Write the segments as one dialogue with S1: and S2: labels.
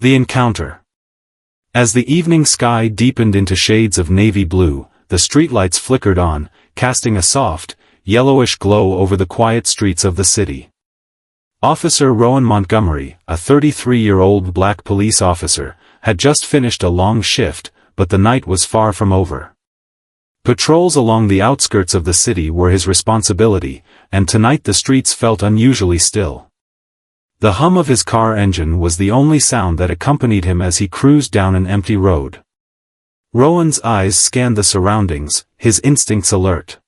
S1: The encounter. As the evening sky deepened into shades of navy blue, the streetlights flickered on, casting a soft, yellowish glow over the quiet streets of the city. Officer Rowan Montgomery, a 33-year-old black police officer, had just finished a long shift, but the night was far from over. Patrols along the outskirts of the city were his responsibility, and tonight the streets felt unusually still. The hum of his car engine was the only sound that accompanied him as he cruised down an empty road. Rowan's eyes scanned the surroundings, his instincts alert.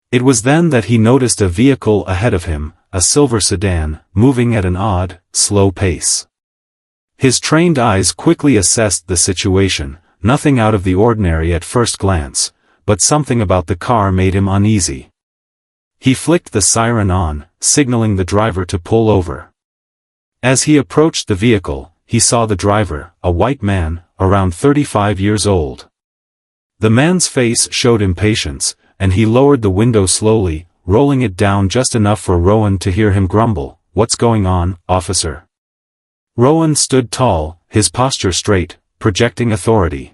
S1: It was then that he noticed a vehicle ahead of him, a silver sedan, moving at an odd, slow pace. His trained eyes quickly assessed the situation, nothing out of the ordinary at first glance, but something about the car made him uneasy. He flicked the siren on, signaling the driver to pull over. As he approached the vehicle, he saw the driver, a white man, around 35 years old. The man's face showed impatience, and he lowered the window slowly, rolling it down just enough for Rowan to hear him grumble, "What's going on, officer?" Rowan stood tall, his posture straight, projecting authority.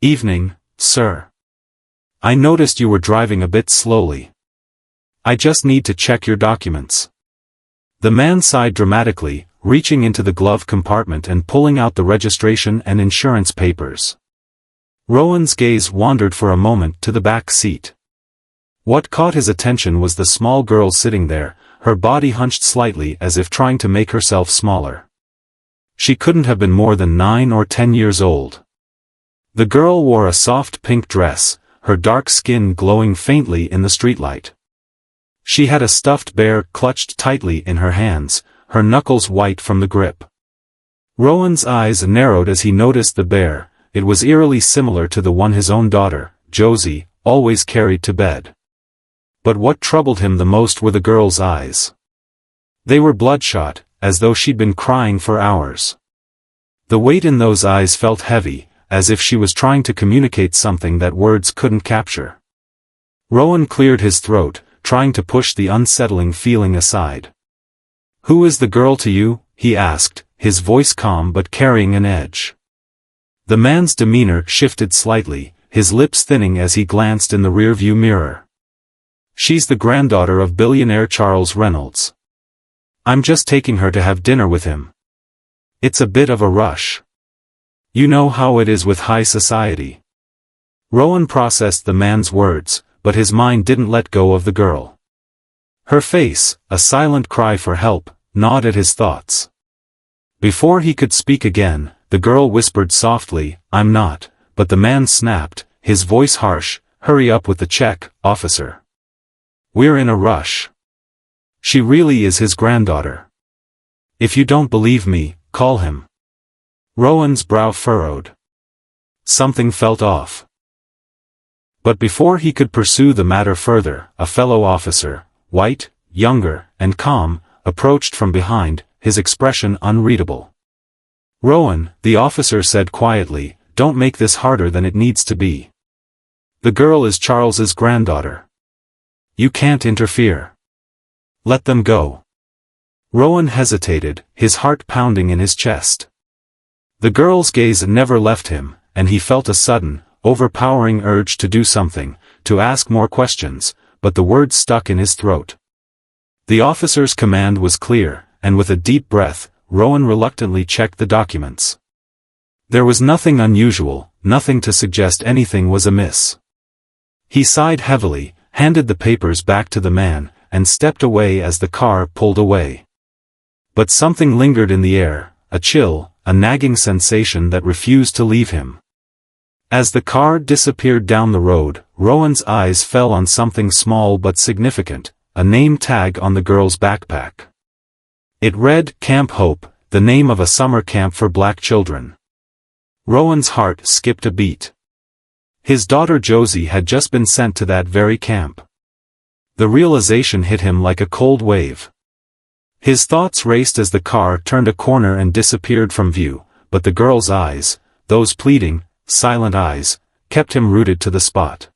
S1: "Evening, sir. I noticed you were driving a bit slowly. I just need to check your documents." The man sighed dramatically, reaching into the glove compartment and pulling out the registration and insurance papers. Rowan's gaze wandered for a moment to the back seat. What caught his attention was the small girl sitting there, her body hunched slightly as if trying to make herself smaller. She couldn't have been more than 9 or 10 years old. The girl wore a soft pink dress, her dark skin glowing faintly in the streetlight. She had a stuffed bear clutched tightly in her hands, her knuckles white from the grip. Rowan's eyes narrowed as he noticed the bear. It was eerily similar to the one his own daughter, Josie, always carried to bed. But what troubled him the most were the girl's eyes. They were bloodshot, as though she'd been crying for hours. The weight in those eyes felt heavy, as if she was trying to communicate something that words couldn't capture. Rowan cleared his throat, trying to push the unsettling feeling aside. "Who is the girl to you?" he asked, his voice calm but carrying an edge. The man's demeanor shifted slightly, his lips thinning as he glanced in the rearview mirror. "She's the granddaughter of billionaire Charles Reynolds. I'm just taking her to have dinner with him. It's a bit of a rush. You know how it is with high society." Rowan processed the man's words, but his mind didn't let go of the girl. Her face, a silent cry for help, gnawed at his thoughts. Before he could speak again, the girl whispered softly, "I'm not," but the man snapped, his voice harsh, "Hurry up with the check, officer. We're in a rush. She really is his granddaughter. If you don't believe me, call him." Rowan's brow furrowed. Something felt off. But before he could pursue the matter further, a fellow officer, white, younger, and calm, approached from behind, his expression unreadable. "Rowan," the officer said quietly, "don't make this harder than it needs to be. The girl is Charles's granddaughter. You can't interfere. Let them go." Rowan hesitated, his heart pounding in his chest. The girl's gaze never left him, and he felt a sudden, overpowering urge to do something, to ask more questions, but the words stuck in his throat. The officer's command was clear, and with a deep breath, Rowan reluctantly checked the documents. There was nothing unusual, nothing to suggest anything was amiss. He sighed heavily, handed the papers back to the man, and stepped away as the car pulled away. But something lingered in the air, a chill, a nagging sensation that refused to leave him. As the car disappeared down the road, Rowan's eyes fell on something small but significant, a name tag on the girl's backpack. It read, "Camp Hope," the name of a summer camp for black children. Rowan's heart skipped a beat. His daughter Josie had just been sent to that very camp. The realization hit him like a cold wave. His thoughts raced as the car turned a corner and disappeared from view, but the girl's eyes, those pleading, silent eyes, kept him rooted to the spot.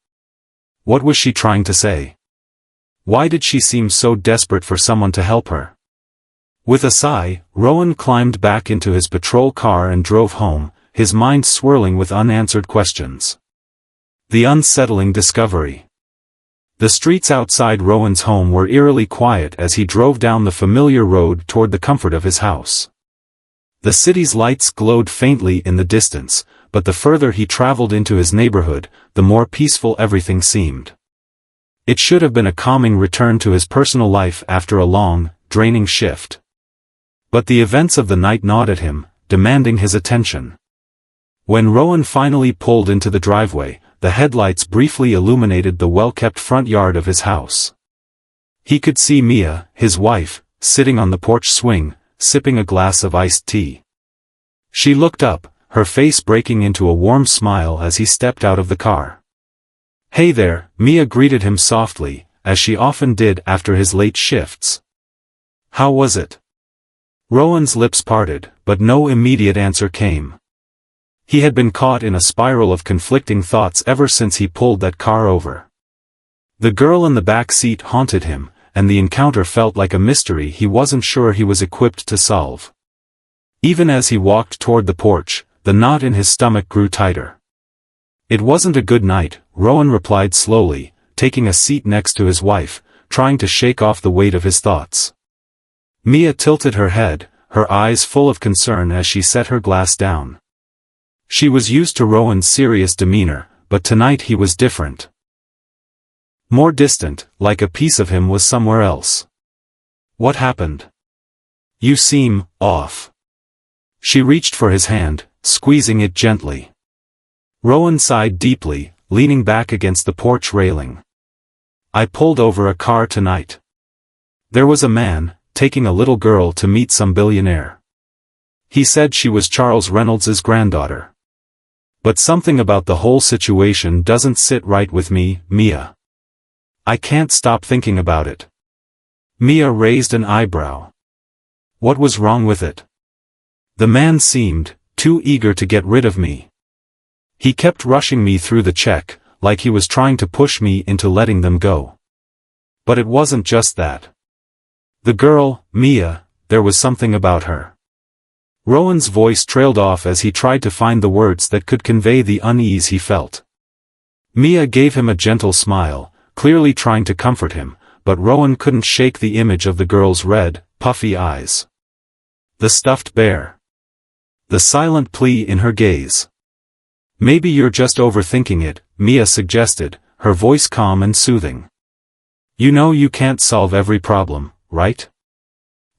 S1: What was she trying to say? Why did she seem so desperate for someone to help her? With a sigh, Rowan climbed back into his patrol car and drove home, his mind swirling with unanswered questions. The unsettling discovery. The streets outside Rowan's home were eerily quiet as he drove down the familiar road toward the comfort of his house. The city's lights glowed faintly in the distance, but the further he traveled into his neighborhood, the more peaceful everything seemed. It should have been a calming return to his personal life after a long, draining shift. But the events of the night gnawed at him, demanding his attention. When Rowan finally pulled into the driveway, the headlights briefly illuminated the well-kept front yard of his house. He could see Mia, his wife, sitting on the porch swing, sipping a glass of iced tea. She looked up, her face breaking into a warm smile as he stepped out of the car. "Hey there," Mia greeted him softly, as she often did after his late shifts. "How was it?" Rowan's lips parted, but no immediate answer came. He had been caught in a spiral of conflicting thoughts ever since he pulled that car over. The girl in the back seat haunted him, and the encounter felt like a mystery he wasn't sure he was equipped to solve. Even as he walked toward the porch, the knot in his stomach grew tighter. "It wasn't a good night," Rowan replied slowly, taking a seat next to his wife, trying to shake off the weight of his thoughts. Mia tilted her head, her eyes full of concern as she set her glass down. She was used to Rowan's serious demeanor, but tonight he was different. More distant, like a piece of him was somewhere else. "What happened? You seem off." She reached for his hand, squeezing it gently. Rowan sighed deeply, leaning back against the porch railing. "I pulled over a car tonight. There was a man, taking a little girl to meet some billionaire. He said she was Charles Reynolds's granddaughter. But something about the whole situation doesn't sit right with me, Mia. I can't stop thinking about it." Mia raised an eyebrow. "What was wrong with it?" "The man seemed too eager to get rid of me. He kept rushing me through the check, like he was trying to push me into letting them go. But it wasn't just that. The girl, Mia, there was something about her." Rowan's voice trailed off as he tried to find the words that could convey the unease he felt. Mia gave him a gentle smile, clearly trying to comfort him, but Rowan couldn't shake the image of the girl's red, puffy eyes. The stuffed bear. The silent plea in her gaze. "Maybe you're just overthinking it," Mia suggested, her voice calm and soothing. "You know you can't solve every problem, right?"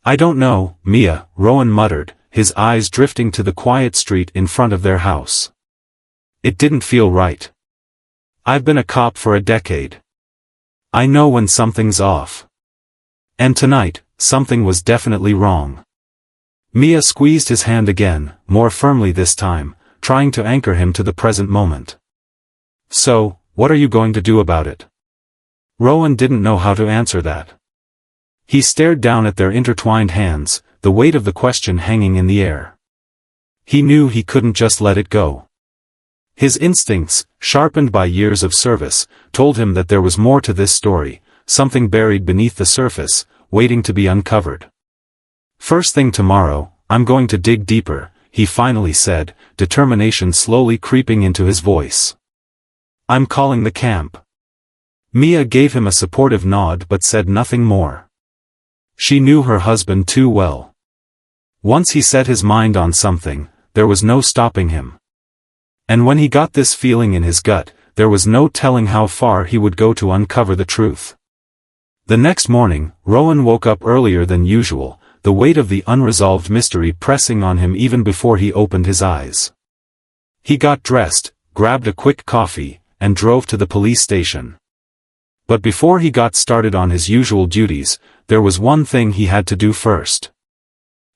S1: "I don't know, Mia," Rowan muttered, his eyes drifting to the quiet street in front of their house. "It didn't feel right. I've been a cop for a decade. I know when something's off. And tonight, something was definitely wrong." Mia squeezed his hand again, more firmly this time, trying to anchor him to the present moment. "So, what are you going to do about it?" Rowan didn't know how to answer that. He stared down at their intertwined hands, the weight of the question hanging in the air. He knew he couldn't just let it go. His instincts, sharpened by years of service, told him that there was more to this story, something buried beneath the surface, waiting to be uncovered. "First thing tomorrow, I'm going to dig deeper," he finally said, determination slowly creeping into his voice. "I'm calling the camp." Mia gave him a supportive nod but said nothing more. She knew her husband too well. Once he set his mind on something, there was no stopping him. And when he got this feeling in his gut, there was no telling how far he would go to uncover the truth. The next morning, Rowan woke up earlier than usual, the weight of the unresolved mystery pressing on him even before he opened his eyes. He got dressed, grabbed a quick coffee, and drove to the police station. But before he got started on his usual duties, there was one thing he had to do first.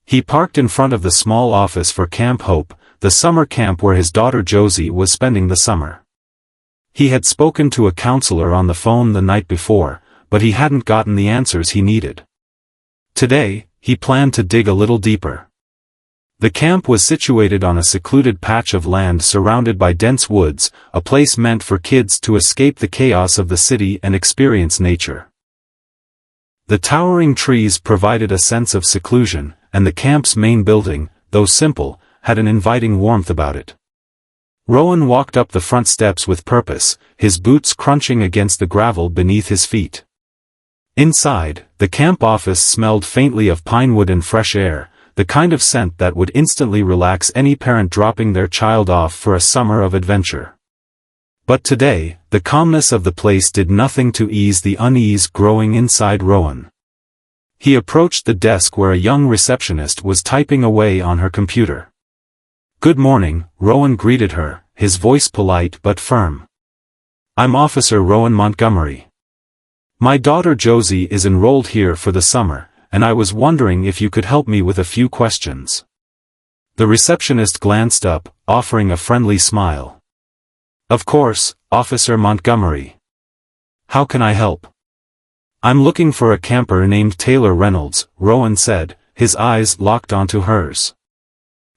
S1: He parked in front of the small office for Camp Hope, the summer camp where his daughter Josie was spending the summer. He had spoken to a counselor on the phone the night before, but he hadn't gotten the answers he needed. Today, he planned to dig a little deeper. The camp was situated on a secluded patch of land surrounded by dense woods, a place meant for kids to escape the chaos of the city and experience nature. The towering trees provided a sense of seclusion, and the camp's main building, though simple, had an inviting warmth about it. Rowan walked up the front steps with purpose, his boots crunching against the gravel beneath his feet. Inside, the camp office smelled faintly of pine wood and fresh air, the kind of scent that would instantly relax any parent dropping their child off for a summer of adventure. But today, the calmness of the place did nothing to ease the unease growing inside Rowan. He approached the desk where a young receptionist was typing away on her computer. "Good morning," Rowan greeted her, his voice polite but firm. "I'm Officer Rowan Montgomery. My daughter Josie is enrolled here for the summer, and I was wondering if you could help me with a few questions." The receptionist glanced up, offering a friendly smile. "Of course, Officer Montgomery. How can I help?" "I'm looking for a camper named Taylor Reynolds," Rowan said, his eyes locked onto hers.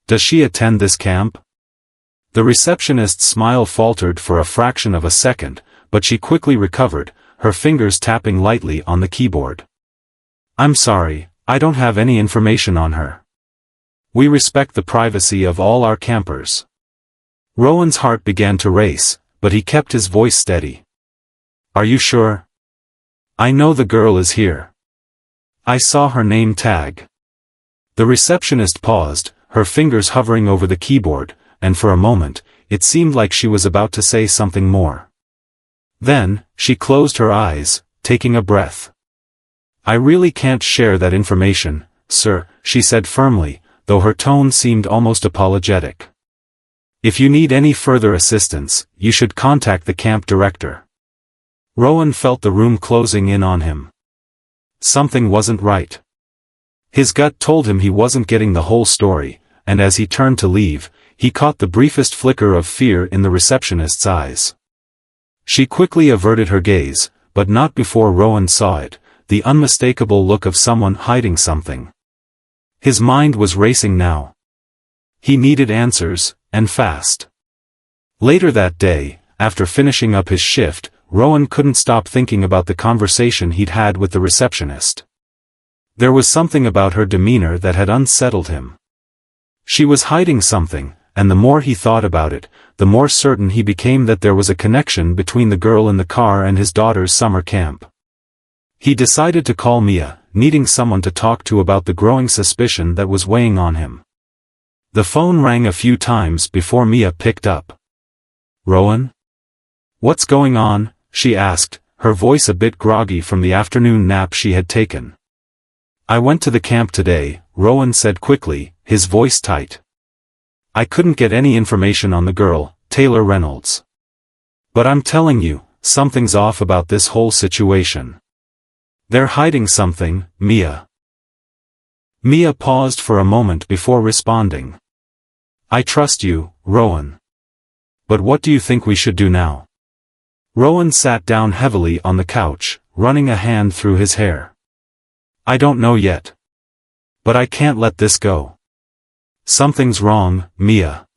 S1: "Does she attend this camp?" The receptionist's smile faltered for a fraction of a second, but she quickly recovered, her fingers tapping lightly on the keyboard. "I'm sorry, I don't have any information on her. We respect the privacy of all our campers." Rowan's heart began to race, but he kept his voice steady. "Are you sure? I know the girl is here. I saw her name tag." The receptionist paused, her fingers hovering over the keyboard, and for a moment, it seemed like she was about to say something more. Then, she closed her eyes, taking a breath. "I really can't share that information, sir," she said firmly, though her tone seemed almost apologetic. "If you need any further assistance, you should contact the camp director." Rowan felt the room closing in on him. Something wasn't right. His gut told him he wasn't getting the whole story, and as he turned to leave, he caught the briefest flicker of fear in the receptionist's eyes. She quickly averted her gaze, but not before Rowan saw it, the unmistakable look of someone hiding something. His mind was racing now. He needed answers, and fast. Later that day, after finishing up his shift, Rowan couldn't stop thinking about the conversation he'd had with the receptionist. There was something about her demeanor that had unsettled him. She was hiding something, and the more he thought about it, the more certain he became that there was a connection between the girl in the car and his daughter's summer camp. He decided to call Mia, needing someone to talk to about the growing suspicion that was weighing on him. The phone rang a few times before Mia picked up. "Rowan? What's going on?" she asked, her voice a bit groggy from the afternoon nap she had taken. "I went to the camp today," Rowan said quickly, his voice tight. "I couldn't get any information on the girl, Taylor Reynolds. But I'm telling you, something's off about this whole situation. They're hiding something, Mia." Mia paused for a moment before responding. "I trust you, Rowan. But what do you think we should do now?" Rowan sat down heavily on the couch, running a hand through his hair. "I don't know yet. But I can't let this go. Something's wrong, Mia.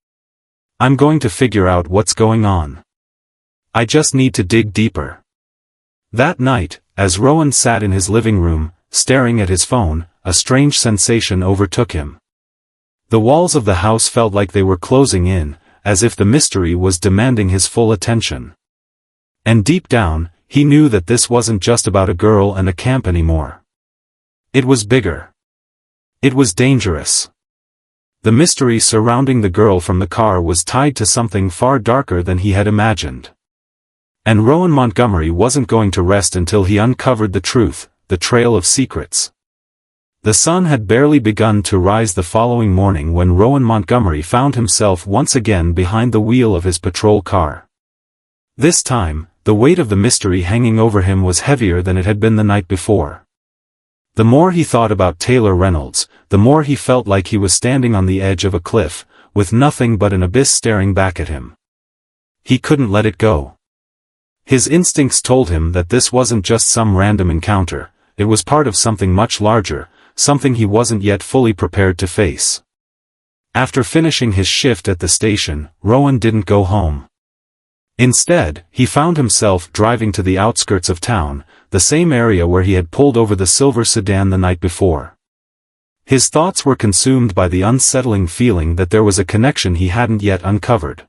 S1: I'm going to figure out what's going on. I just need to dig deeper." That night, as Rowan sat in his living room, staring at his phone, a strange sensation overtook him. The walls of the house felt like they were closing in, as if the mystery was demanding his full attention. And deep down, he knew that this wasn't just about a girl and a camp anymore. It was bigger. It was dangerous. The mystery surrounding the girl from the car was tied to something far darker than he had imagined. And Rowan Montgomery wasn't going to rest until he uncovered the truth, the trail of secrets. The sun had barely begun to rise the following morning when Rowan Montgomery found himself once again behind the wheel of his patrol car. This time, the weight of the mystery hanging over him was heavier than it had been the night before. The more he thought about Taylor Reynolds, the more he felt like he was standing on the edge of a cliff, with nothing but an abyss staring back at him. He couldn't let it go. His instincts told him that this wasn't just some random encounter, it was part of something much larger, something he wasn't yet fully prepared to face. After finishing his shift at the station, Rowan didn't go home. Instead, he found himself driving to the outskirts of town, the same area where he had pulled over the silver sedan the night before. His thoughts were consumed by the unsettling feeling that there was a connection he hadn't yet uncovered.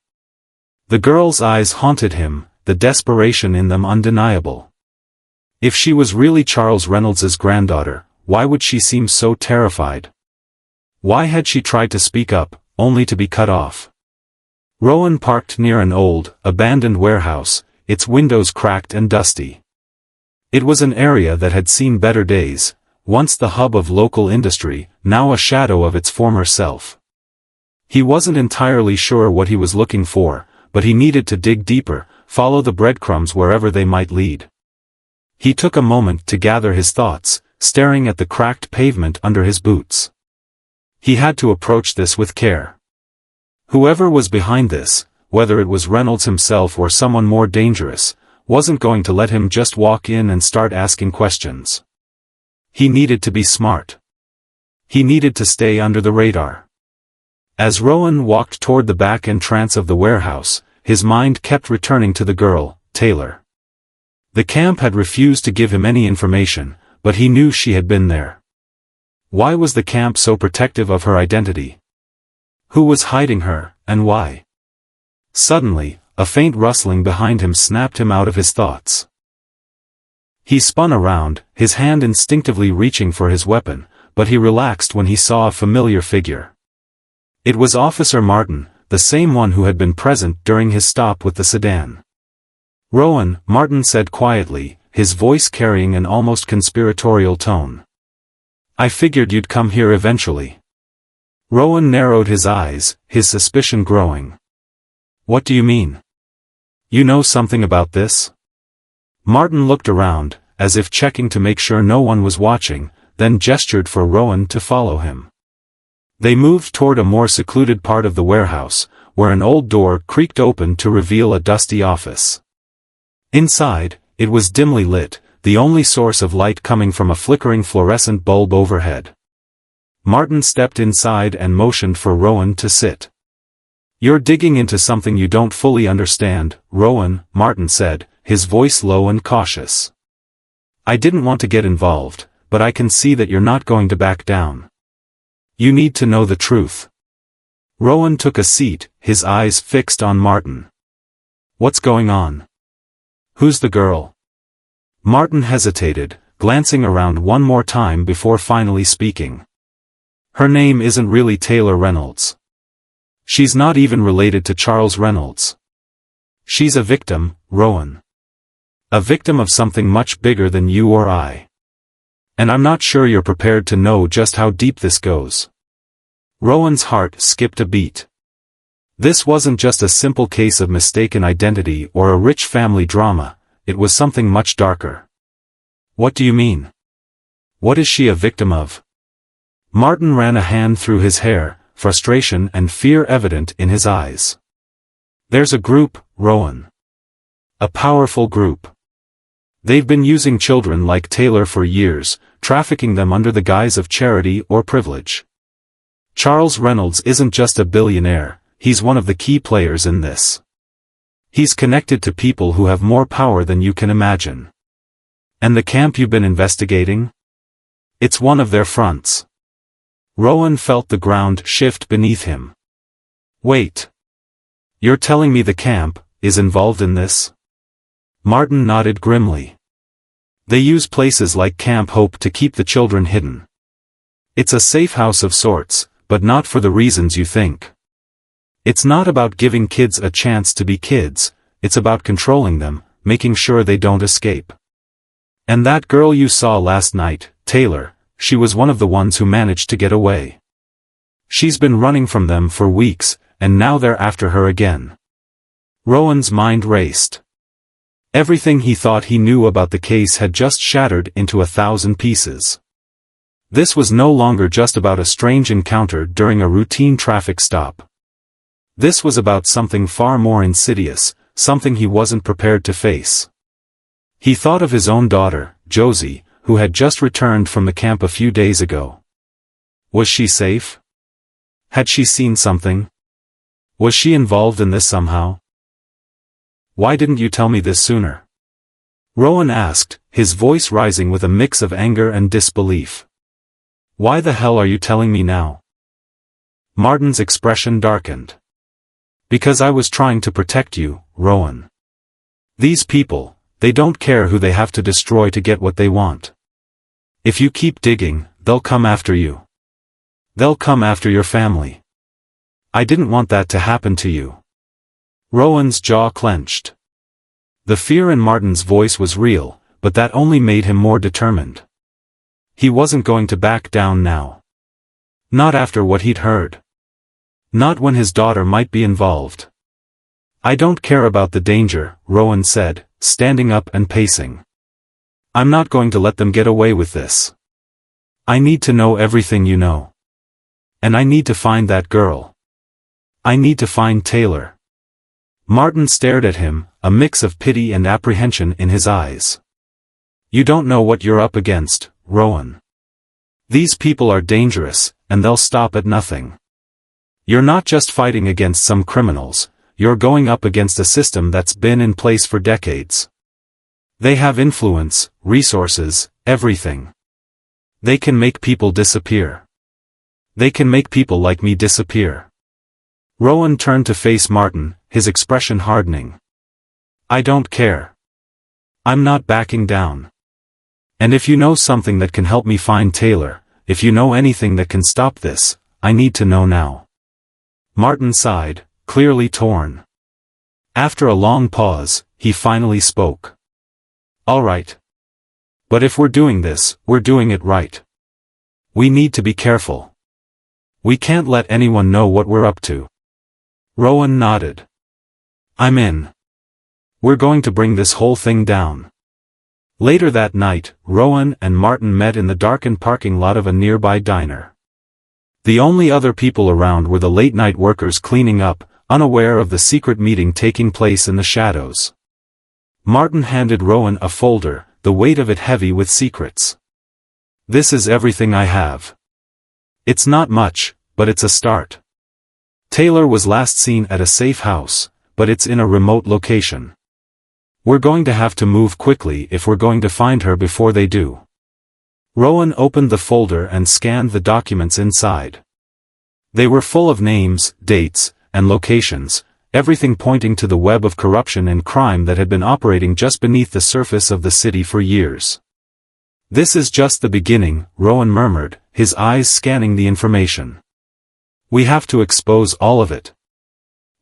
S1: The girl's eyes haunted him, the desperation in them undeniable. If she was really Charles Reynolds's granddaughter, why would she seem so terrified? Why had she tried to speak up, only to be cut off? Rowan parked near an old, abandoned warehouse, its windows cracked and dusty. It was an area that had seen better days, once the hub of local industry, now a shadow of its former self. He wasn't entirely sure what he was looking for, but he needed to dig deeper, follow the breadcrumbs wherever they might lead. He took a moment to gather his thoughts, staring at the cracked pavement under his boots. He had to approach this with care. Whoever was behind this, whether it was Reynolds himself or someone more dangerous, wasn't going to let him just walk in and start asking questions. He needed to be smart. He needed to stay under the radar. As Rowan walked toward the back entrance of the warehouse, his mind kept returning to the girl, Taylor. The camp had refused to give him any information, but he knew she had been there. Why was the camp so protective of her identity? Who was hiding her, and why? Suddenly, a faint rustling behind him snapped him out of his thoughts. He spun around, his hand instinctively reaching for his weapon, but he relaxed when he saw a familiar figure. It was Officer Martin, the same one who had been present during his stop with the sedan. "Rowan," Martin said quietly, his voice carrying an almost conspiratorial tone. "I figured you'd come here eventually." Rowan narrowed his eyes, his suspicion growing. "What do you mean? You know something about this?" Martin looked around, as if checking to make sure no one was watching, then gestured for Rowan to follow him. They moved toward a more secluded part of the warehouse, where an old door creaked open to reveal a dusty office. Inside, it was dimly lit, the only source of light coming from a flickering fluorescent bulb overhead. Martin stepped inside and motioned for Rowan to sit. "You're digging into something you don't fully understand, Rowan," Martin said, his voice low and cautious. "I didn't want to get involved, but I can see that you're not going to back down. You need to know the truth." Rowan took a seat, his eyes fixed on Martin. "What's going on? Who's the girl?" Martin hesitated, glancing around one more time before finally speaking. "Her name isn't really Taylor Reynolds. She's not even related to Charles Reynolds. She's a victim, Rowan. A victim of something much bigger than you or I. And I'm not sure you're prepared to know just how deep this goes." Rowan's heart skipped a beat. This wasn't just a simple case of mistaken identity or a rich family drama, it was something much darker. "What do you mean? What is she a victim of?" Martin ran a hand through his hair, frustration and fear evident in his eyes. "There's a group, Rowan. A powerful group. They've been using children like Taylor for years, trafficking them under the guise of charity or privilege. Charles Reynolds isn't just a billionaire, he's one of the key players in this. He's connected to people who have more power than you can imagine. And the camp you've been investigating? It's one of their fronts." Rowan felt the ground shift beneath him. "Wait. You're telling me the camp is involved in this?" Martin nodded grimly. "They use places like Camp Hope to keep the children hidden. It's a safe house of sorts, but not for the reasons you think. It's not about giving kids a chance to be kids, it's about controlling them, making sure they don't escape. And that girl you saw last night, Taylor, she was one of the ones who managed to get away. She's been running from them for weeks, and now they're after her again." Rowan's mind raced. Everything he thought he knew about the case had just shattered into 1,000 pieces. This was no longer just about a strange encounter during a routine traffic stop. This was about something far more insidious, something he wasn't prepared to face. He thought of his own daughter, Josie, who had just returned from the camp a few days ago. Was she safe? Had she seen something? Was she involved in this somehow? "Why didn't you tell me this sooner?" Rowan asked, his voice rising with a mix of anger and disbelief. Why the hell are you telling me now? Martin's expression darkened. Because I was trying to protect you, Rowan. These people, they don't care who they have to destroy to get what they want. If you keep digging, they'll come after you. They'll come after your family. I didn't want that to happen to you. Rowan's jaw clenched. The fear in Martin's voice was real, but that only made him more determined. He wasn't going to back down now. Not after what he'd heard. Not when his daughter might be involved. I don't care about the danger, Rowan said, standing up and pacing. I'm not going to let them get away with this. I need to know everything you know. And I need to find that girl. I need to find Taylor. Martin stared at him, a mix of pity and apprehension in his eyes. You don't know what you're up against, Rowan. These people are dangerous, and they'll stop at nothing. You're not just fighting against some criminals, you're going up against a system that's been in place for decades. They have influence, resources, everything. They can make people disappear. They can make people like me disappear. Rowan turned to face Martin, his expression hardening. I don't care. I'm not backing down. And if you know something that can help me find Taylor, if you know anything that can stop this, I need to know now. Martin sighed, clearly torn. After a long pause, he finally spoke. All right. But if we're doing this, we're doing it right. We need to be careful. We can't let anyone know what we're up to. Rowan nodded. I'm in. We're going to bring this whole thing down. Later that night, Rowan and Martin met in the darkened parking lot of a nearby diner. The only other people around were the late-night workers cleaning up, unaware of the secret meeting taking place in the shadows. Martin handed Rowan a folder, the weight of it heavy with secrets. This is everything I have. It's not much, but it's a start. Taylor was last seen at a safe house, but it's in a remote location. We're going to have to move quickly if we're going to find her before they do. Rowan opened the folder and scanned the documents inside. They were full of names, dates, and locations, everything pointing to the web of corruption and crime that had been operating just beneath the surface of the city for years. This is just the beginning, Rowan murmured, his eyes scanning the information. We have to expose all of it.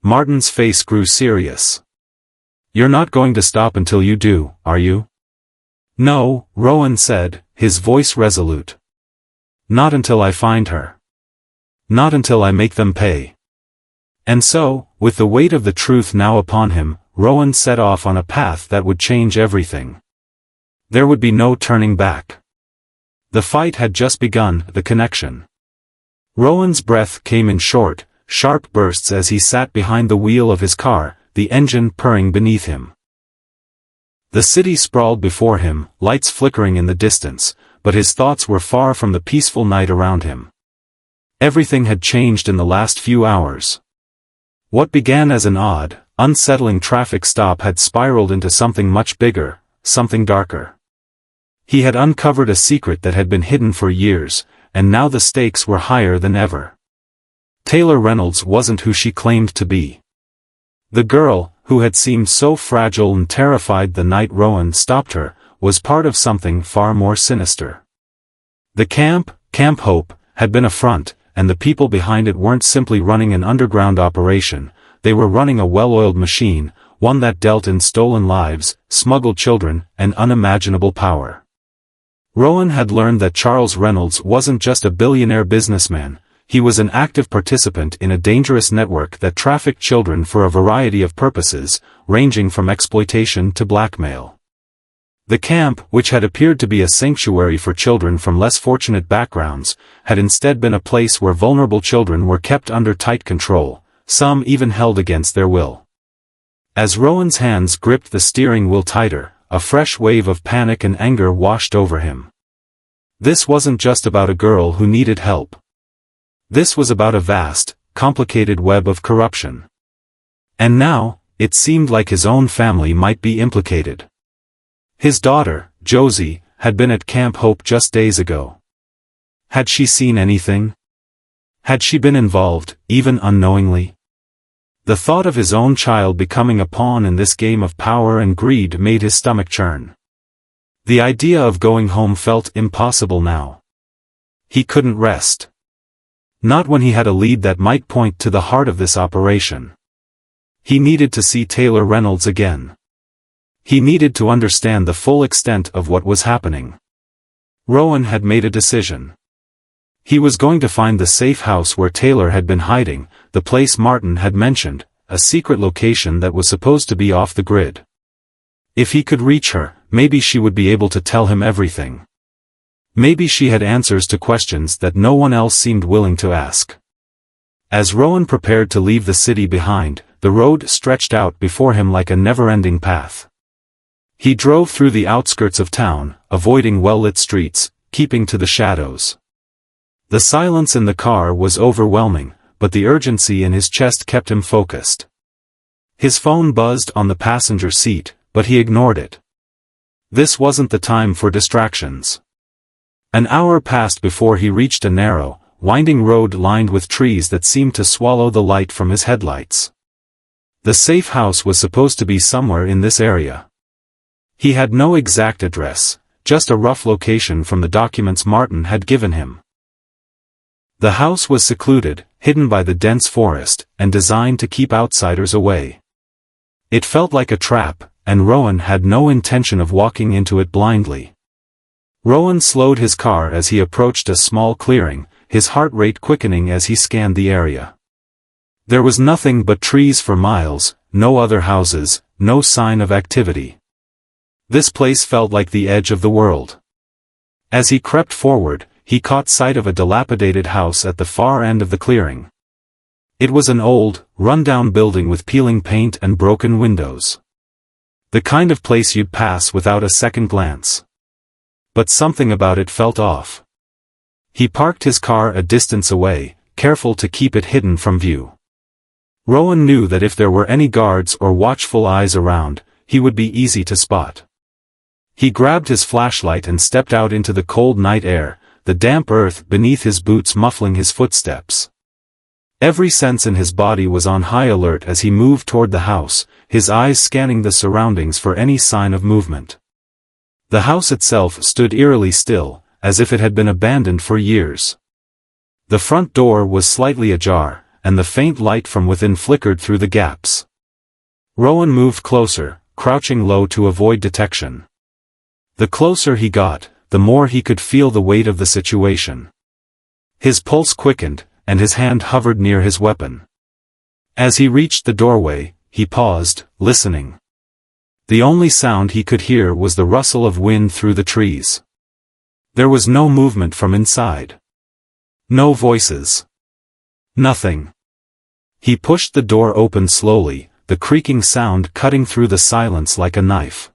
S1: Martin's face grew serious. You're not going to stop until you do, are you? No, Rowan said, his voice resolute. Not until I find her. Not until I make them pay. And so, with the weight of the truth now upon him, Rowan set off on a path that would change everything. There would be no turning back. The fight had just begun, the connection. Rowan's breath came in short, sharp bursts as he sat behind the wheel of his car, the engine purring beneath him. The city sprawled before him, lights flickering in the distance, but his thoughts were far from the peaceful night around him. Everything had changed in the last few hours. What began as an odd, unsettling traffic stop had spiraled into something much bigger, something darker. He had uncovered a secret that had been hidden for years, and now the stakes were higher than ever. Taylor Reynolds wasn't who she claimed to be. The girl, who had seemed so fragile and terrified the night Rowan stopped her, was part of something far more sinister. The Camp Hope, had been a front, and the people behind it weren't simply running an underground operation, they were running a well-oiled machine, one that dealt in stolen lives, smuggled children, and unimaginable power. Rowan had learned that Charles Reynolds wasn't just a billionaire businessman, he was an active participant in a dangerous network that trafficked children for a variety of purposes, ranging from exploitation to blackmail. The camp, which had appeared to be a sanctuary for children from less fortunate backgrounds, had instead been a place where vulnerable children were kept under tight control, some even held against their will. As Rowan's hands gripped the steering wheel tighter, a fresh wave of panic and anger washed over him. This wasn't just about a girl who needed help. This was about a vast, complicated web of corruption. And now, it seemed like his own family might be implicated. His daughter, Josie, had been at Camp Hope just days ago. Had she seen anything? Had she been involved, even unknowingly? The thought of his own child becoming a pawn in this game of power and greed made his stomach churn. The idea of going home felt impossible now. He couldn't rest. Not when he had a lead that might point to the heart of this operation. He needed to see Taylor Reynolds again. He needed to understand the full extent of what was happening. Rowan had made a decision. He was going to find the safe house where Taylor had been hiding, the place Martin had mentioned, a secret location that was supposed to be off the grid. If he could reach her, maybe she would be able to tell him everything. Maybe she had answers to questions that no one else seemed willing to ask. As Rowan prepared to leave the city behind, the road stretched out before him like a never-ending path. He drove through the outskirts of town, avoiding well-lit streets, keeping to the shadows. The silence in the car was overwhelming, but the urgency in his chest kept him focused. His phone buzzed on the passenger seat, but he ignored it. This wasn't the time for distractions. An hour passed before he reached a narrow, winding road lined with trees that seemed to swallow the light from his headlights. The safe house was supposed to be somewhere in this area. He had no exact address, just a rough location from the documents Martin had given him. The house was secluded, hidden by the dense forest, and designed to keep outsiders away. It felt like a trap, and Rowan had no intention of walking into it blindly. Rowan slowed his car as he approached a small clearing, his heart rate quickening as he scanned the area. There was nothing but trees for miles, no other houses, no sign of activity. This place felt like the edge of the world. As he crept forward, he caught sight of a dilapidated house at the far end of the clearing. It was an old, run-down building with peeling paint and broken windows. The kind of place you'd pass without a second glance. But something about it felt off. He parked his car a distance away, careful to keep it hidden from view. Rowan knew that if there were any guards or watchful eyes around, he would be easy to spot. He grabbed his flashlight and stepped out into the cold night air, the damp earth beneath his boots muffling his footsteps. Every sense in his body was on high alert as he moved toward the house, his eyes scanning the surroundings for any sign of movement. The house itself stood eerily still, as if it had been abandoned for years. The front door was slightly ajar, and the faint light from within flickered through the gaps. Rowan moved closer, crouching low to avoid detection. The closer he got, the more he could feel the weight of the situation. His pulse quickened, and his hand hovered near his weapon. As he reached the doorway, he paused, listening. The only sound he could hear was the rustle of wind through the trees. There was no movement from inside. No voices. Nothing. He pushed the door open slowly, the creaking sound cutting through the silence like a knife.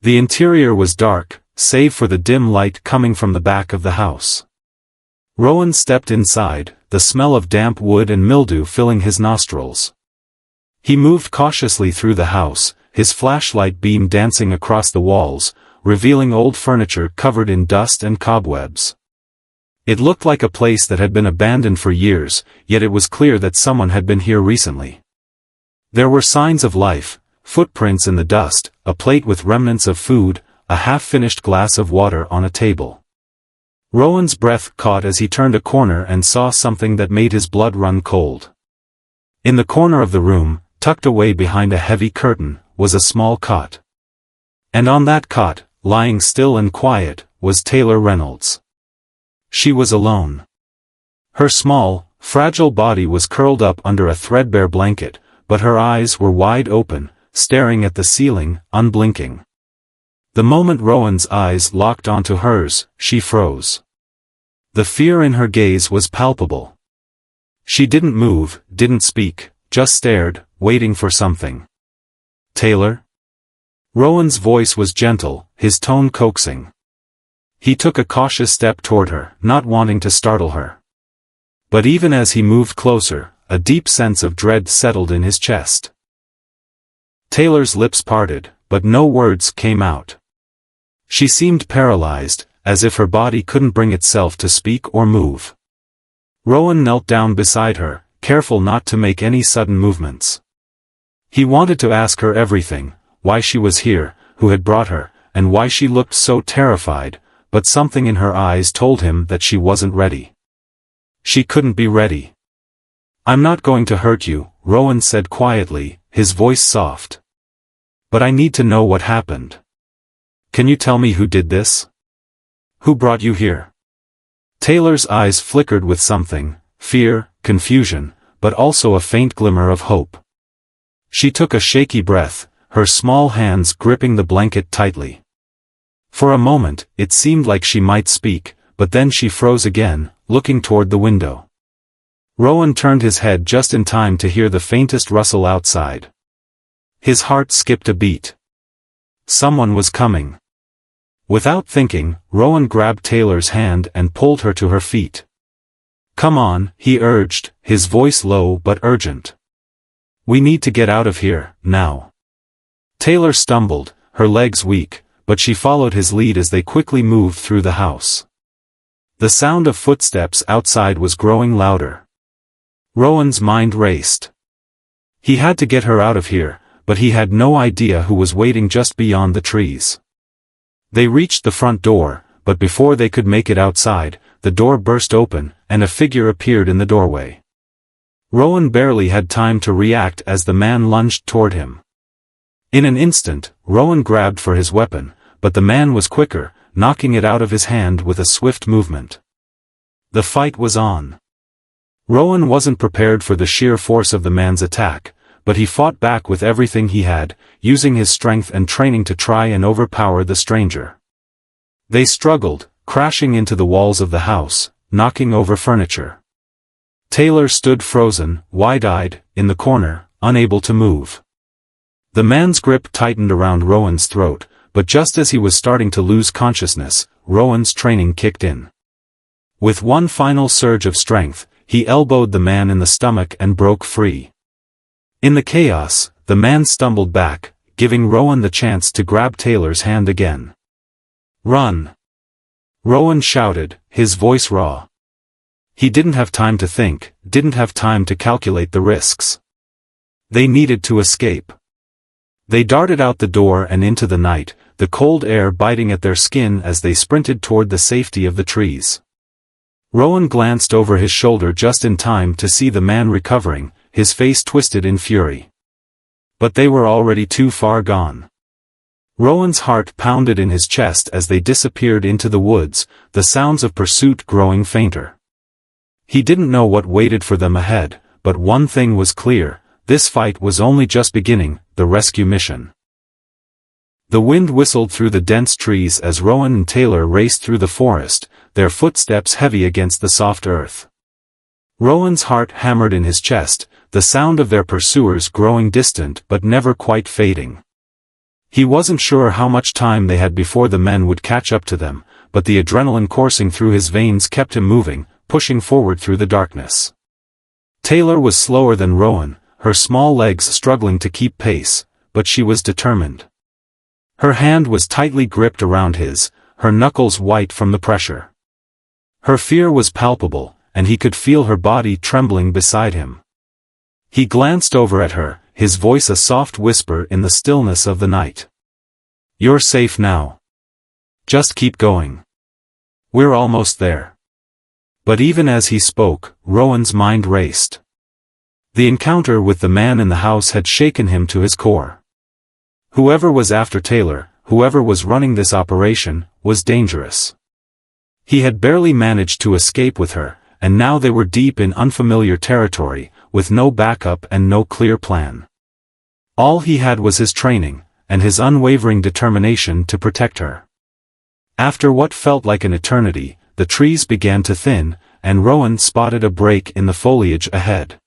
S1: The interior was dark, save for the dim light coming from the back of the house. Rowan stepped inside, the smell of damp wood and mildew filling his nostrils. He moved cautiously through the house, his flashlight beam dancing across the walls, revealing old furniture covered in dust and cobwebs. It looked like a place that had been abandoned for years, yet it was clear that someone had been here recently. There were signs of life, footprints in the dust, a plate with remnants of food, a half-finished glass of water on a table. Rowan's breath caught as he turned a corner and saw something that made his blood run cold. In the corner of the room, tucked away behind a heavy curtain, was a small cot. And on that cot, lying still and quiet, was Taylor Reynolds. She was alone. Her small, fragile body was curled up under a threadbare blanket, but her eyes were wide open, staring at the ceiling, unblinking. The moment Rowan's eyes locked onto hers, she froze. The fear in her gaze was palpable. She didn't move, didn't speak, just stared, waiting for something. "Taylor?" Rowan's voice was gentle, his tone coaxing. He took a cautious step toward her, not wanting to startle her. But even as he moved closer, a deep sense of dread settled in his chest. Taylor's lips parted, but no words came out. She seemed paralyzed, as if her body couldn't bring itself to speak or move. Rowan knelt down beside her, careful not to make any sudden movements. He wanted to ask her everything, why she was here, who had brought her, and why she looked so terrified, but something in her eyes told him that she wasn't ready. She couldn't be ready. "I'm not going to hurt you," Rowan said quietly, his voice soft. "But I need to know what happened. Can you tell me who did this? Who brought you here?" Taylor's eyes flickered with something, fear, confusion, but also a faint glimmer of hope. She took a shaky breath, her small hands gripping the blanket tightly. For a moment, it seemed like she might speak, but then she froze again, looking toward the window. Rowan turned his head just in time to hear the faintest rustle outside. His heart skipped a beat. Someone was coming. Without thinking, Rowan grabbed Taylor's hand and pulled her to her feet. "Come on," he urged, his voice low but urgent. "We need to get out of here, now." Taylor stumbled, her legs weak, but she followed his lead as they quickly moved through the house. The sound of footsteps outside was growing louder. Rowan's mind raced. He had to get her out of here, but he had no idea who was waiting just beyond the trees. They reached the front door, but before they could make it outside, the door burst open, and a figure appeared in the doorway. Rowan barely had time to react as the man lunged toward him. In an instant, Rowan grabbed for his weapon, but the man was quicker, knocking it out of his hand with a swift movement. The fight was on. Rowan wasn't prepared for the sheer force of the man's attack, but he fought back with everything he had, using his strength and training to try and overpower the stranger. They struggled, crashing into the walls of the house, knocking over furniture. Taylor stood frozen, wide-eyed, in the corner, unable to move. The man's grip tightened around Rowan's throat, but just as he was starting to lose consciousness, Rowan's training kicked in. With one final surge of strength, he elbowed the man in the stomach and broke free. In the chaos, the man stumbled back, giving Rowan the chance to grab Taylor's hand again. "Run!" Rowan shouted, his voice raw. He didn't have time to think, didn't have time to calculate the risks. They needed to escape. They darted out the door and into the night, the cold air biting at their skin as they sprinted toward the safety of the trees. Rowan glanced over his shoulder just in time to see the man recovering, his face twisted in fury. But they were already too far gone. Rowan's heart pounded in his chest as they disappeared into the woods, the sounds of pursuit growing fainter. He didn't know what waited for them ahead, but one thing was clear, this fight was only just beginning, the rescue mission. The wind whistled through the dense trees as Rowan and Taylor raced through the forest, their footsteps heavy against the soft earth. Rowan's heart hammered in his chest, the sound of their pursuers growing distant but never quite fading. He wasn't sure how much time they had before the men would catch up to them, but the adrenaline coursing through his veins kept him moving, pushing forward through the darkness. Taylor was slower than Rowan, her small legs struggling to keep pace, but she was determined. Her hand was tightly gripped around his, her knuckles white from the pressure. Her fear was palpable, and he could feel her body trembling beside him. He glanced over at her, his voice a soft whisper in the stillness of the night. "You're safe now. Just keep going. We're almost there." But even as he spoke, Rowan's mind raced. The encounter with the man in the house had shaken him to his core. Whoever was after Taylor, whoever was running this operation, was dangerous. He had barely managed to escape with her, and now they were deep in unfamiliar territory, with no backup and no clear plan. All he had was his training, and his unwavering determination to protect her. After what felt like an eternity, the trees began to thin, and Rowan spotted a break in the foliage ahead.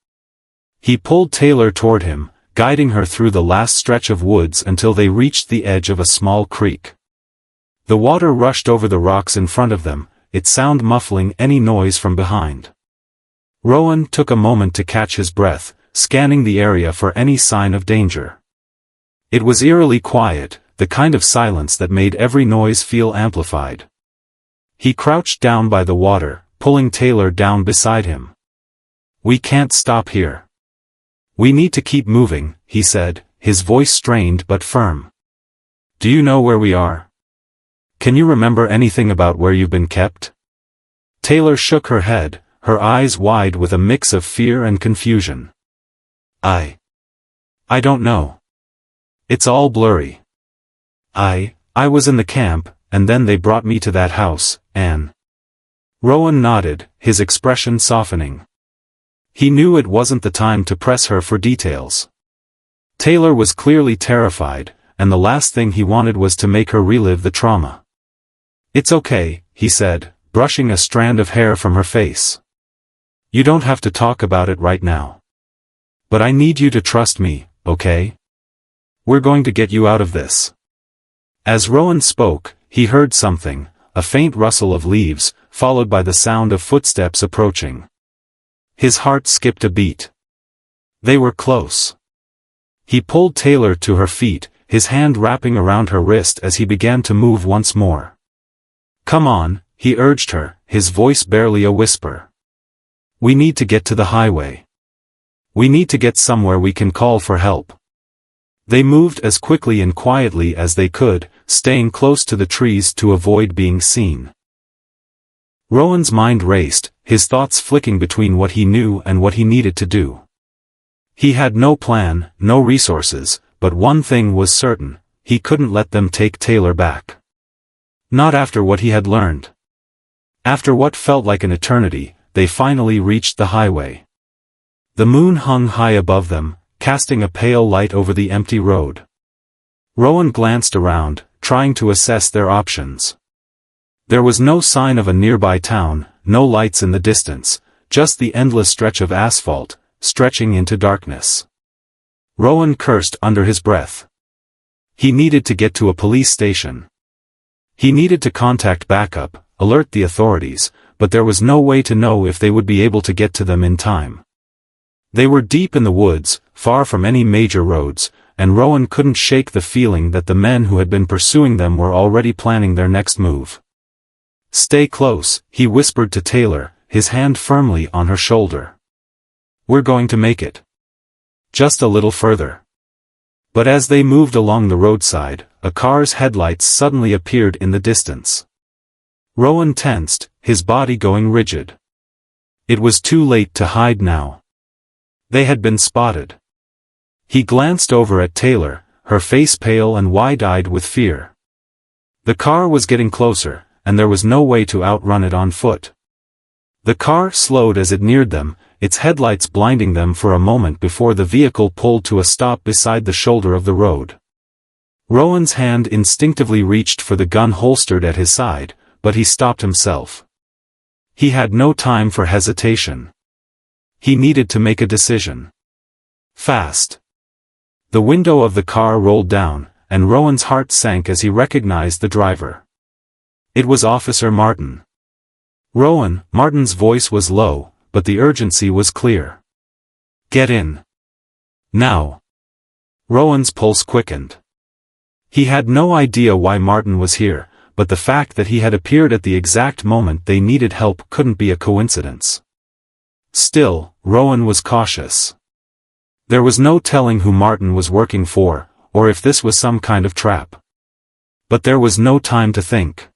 S1: He pulled Taylor toward him, guiding her through the last stretch of woods until they reached the edge of a small creek. The water rushed over the rocks in front of them, its sound muffling any noise from behind. Rowan took a moment to catch his breath, scanning the area for any sign of danger. It was eerily quiet, the kind of silence that made every noise feel amplified. He crouched down by the water, pulling Taylor down beside him. "We can't stop here. We need to keep moving," he said, his voice strained but firm. "Do you know where we are? Can you remember anything about where you've been kept?" Taylor shook her head, her eyes wide with a mix of fear and confusion. I don't know. It's all blurry. I was in the camp, and then they brought me to that house, Anne." Rowan nodded, his expression softening. He knew it wasn't the time to press her for details. Taylor was clearly terrified, and the last thing he wanted was to make her relive the trauma. "It's okay," he said, brushing a strand of hair from her face. "You don't have to talk about it right now. But I need you to trust me, okay? We're going to get you out of this." As Rowan spoke, he heard something, a faint rustle of leaves, followed by the sound of footsteps approaching. His heart skipped a beat. They were close. He pulled Taylor to her feet, his hand wrapping around her wrist as he began to move once more. "Come on," he urged her, his voice barely a whisper. "We need to get to the highway. We need to get somewhere we can call for help." They moved as quickly and quietly as they could, staying close to the trees to avoid being seen. Rowan's mind raced, his thoughts flicking between what he knew and what he needed to do. He had no plan, no resources, but one thing was certain: he couldn't let them take Taylor back. Not after what he had learned. After what felt like an eternity, they finally reached the highway. The moon hung high above them, casting a pale light over the empty road. Rowan glanced around, trying to assess their options. There was no sign of a nearby town, no lights in the distance, just the endless stretch of asphalt, stretching into darkness. Rowan cursed under his breath. He needed to get to a police station. He needed to contact backup, alert the authorities, but there was no way to know if they would be able to get to them in time. They were deep in the woods, far from any major roads, and Rowan couldn't shake the feeling that the men who had been pursuing them were already planning their next move. "Stay close," he whispered to Taylor, his hand firmly on her shoulder. "We're going to make it. Just a little further." But as they moved along the roadside, a car's headlights suddenly appeared in the distance. Rowan tensed, his body going rigid. It was too late to hide now. They had been spotted. He glanced over at Taylor, her face pale and wide-eyed with fear. The car was getting closer, and there was no way to outrun it on foot. The car slowed as it neared them, its headlights blinding them for a moment before the vehicle pulled to a stop beside the shoulder of the road. Rowan's hand instinctively reached for the gun holstered at his side, but he stopped himself. He had no time for hesitation. He needed to make a decision. Fast. The window of the car rolled down, and Rowan's heart sank as he recognized the driver. It was Officer Martin. "Rowan," Martin's voice was low, but the urgency was clear. "Get in. Now." Rowan's pulse quickened. He had no idea why Martin was here, but the fact that he had appeared at the exact moment they needed help couldn't be a coincidence. Still, Rowan was cautious. There was no telling who Martin was working for, or if this was some kind of trap. But there was no time to think.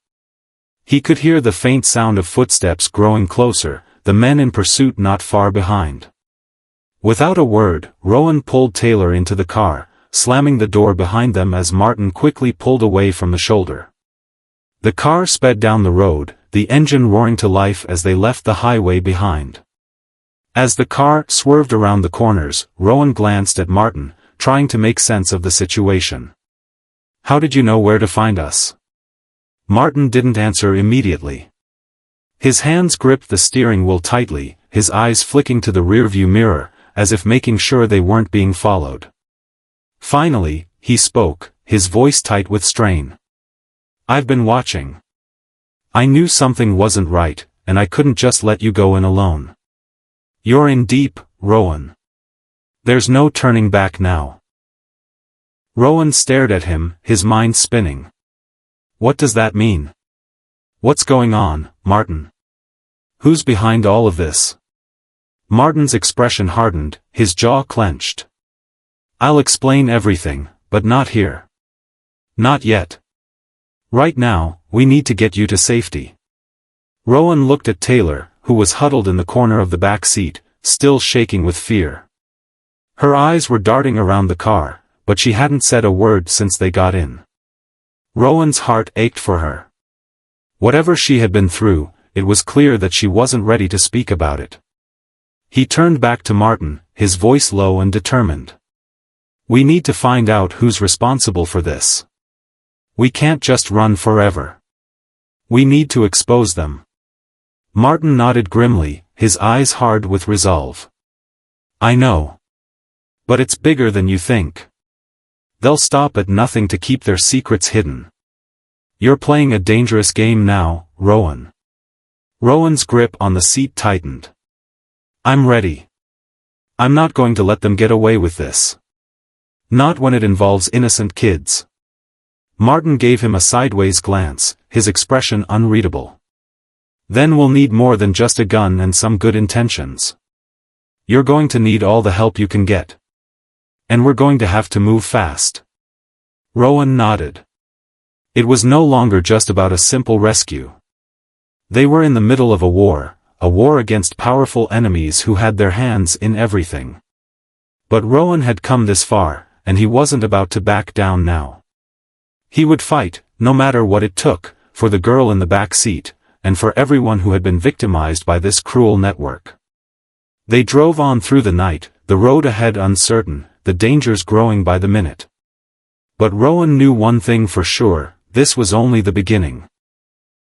S1: He could hear the faint sound of footsteps growing closer, the men in pursuit not far behind. Without a word, Rowan pulled Taylor into the car, slamming the door behind them as Martin quickly pulled away from the shoulder. The car sped down the road, the engine roaring to life as they left the highway behind. As the car swerved around the corners, Rowan glanced at Martin, trying to make sense of the situation. "How did you know where to find us?" Martin didn't answer immediately. His hands gripped the steering wheel tightly, his eyes flicking to the rearview mirror, as if making sure they weren't being followed. Finally, he spoke, his voice tight with strain. "I've been watching. I knew something wasn't right, and I couldn't just let you go in alone. You're in deep, Rowan. There's no turning back now." Rowan stared at him, his mind spinning. What does that mean? What's going on, Martin? Who's behind all of this? Martin's expression hardened, his jaw clenched. I'll explain everything, but not here. Not yet. Right now, we need to get you to safety. Rowan looked at Taylor, who was huddled in the corner of the back seat, still shaking with fear. Her eyes were darting around the car, but she hadn't said a word since they got in. Rowan's heart ached for her. Whatever she had been through, it was clear that she wasn't ready to speak about it. He turned back to Martin, his voice low and determined. We need to find out who's responsible for this. We can't just run forever. We need to expose them. Martin nodded grimly, his eyes hard with resolve. I know. But it's bigger than you think. They'll stop at nothing to keep their secrets hidden. You're playing a dangerous game now, Rowan. Rowan's grip on the seat tightened. I'm ready. I'm not going to let them get away with this. Not when it involves innocent kids. Martin gave him a sideways glance, his expression unreadable. Then we'll need more than just a gun and some good intentions. You're going to need all the help you can get. And we're going to have to move fast. Rowan nodded. It was no longer just about a simple rescue. They were in the middle of a war against powerful enemies who had their hands in everything. But Rowan had come this far, and he wasn't about to back down now. He would fight, no matter what it took, for the girl in the back seat, and for everyone who had been victimized by this cruel network. They drove on through the night, the road ahead uncertain, the dangers growing by the minute. But Rowan knew one thing for sure, this was only the beginning.